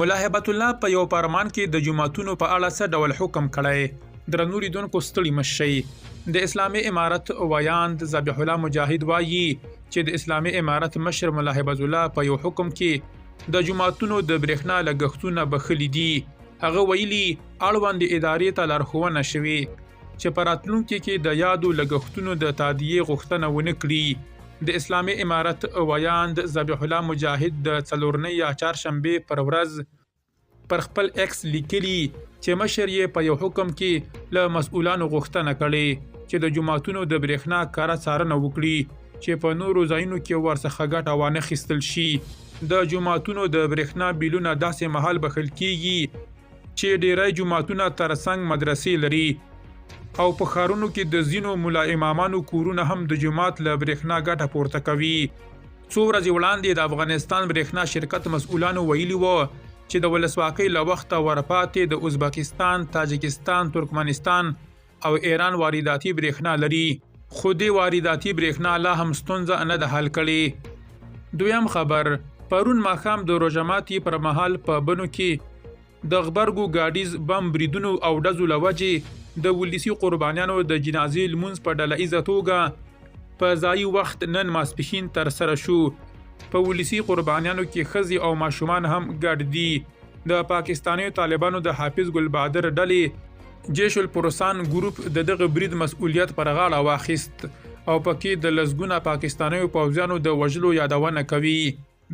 مولا هبت الله په یو فرمان کې د جماعتونو په اړه څه ډول حکم کړی؟ درنو لیدونکو ستړي مشئ. د اسلامي امارت ویاند ذبیح الله مجاهد وایي چې د اسلامي امارت مشر مولا هبت الله په یو حکم کې د جماعتونو د برېښنا لګښتونه بخښلي دي. هغه ویلي اړوند ادارې ته لارښوونه شوې چې په راتلونکي کې د یادو لګښتونو د تادیې غوښتنه ونه کړي. د اسلامي امارت ویاند ذبیح الله مجاهد د څلورنۍ یا چهارشنبې پر ورځ پر خپل ایکس لیکلي چې مشر یې په یو حکم کې له مسؤلانو غوښتنه کړې چې د جماعتونو د برېښنا کاره څارنه وکړي چې په نورو ځایونو کې ورڅخه ګټه وانه خیستل شي. د جماعتونو د برېښنا بیلونه داسې مهال بخښل کیږي چې ډیری جماعتونه ترڅنګ مدرسې لري او په ښارونو کې د ځینو ملا امامانو کورونه هم د جماعت له برېښنا ګټه پورته کوي. څو ورځې وړاندې د افغانستان برېښنا شرکت مسؤلانو ویلي وو چې د ولسواکۍ له وخته ورپاتې د ازبکستان، تاجکستان، ترکمنستان او ایران وارداتي برېښنا لري، خو دې وارداتي برېښنا لا هم ستونزه نه ده حل کړې. دویم خبر، پرون ماښام د روژه ماتي پر مهال په بنو کې د غبرګو ګاډیز بم بریدونو او ډزو له وجې د ولسي قربانیانو د جنازې لمونځ په ډله ایزه توګه په ځایي وخت نن ماسپښین ترسره شو. په ولسي قربانیانو کې ښځې او ماشومان هم ګډ دي. د پاکستاني طالبانو د حافظ ګل بهادر ډلې جیش الپرسان ګروپ د دغه برید مسؤلیت پر غاړه واخیست او پکې د لسګونه پاکستانیو پوځیانو د وژلو یادونه کوي.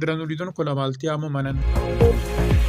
درنو لیدونکو له مالتیا مو مننه.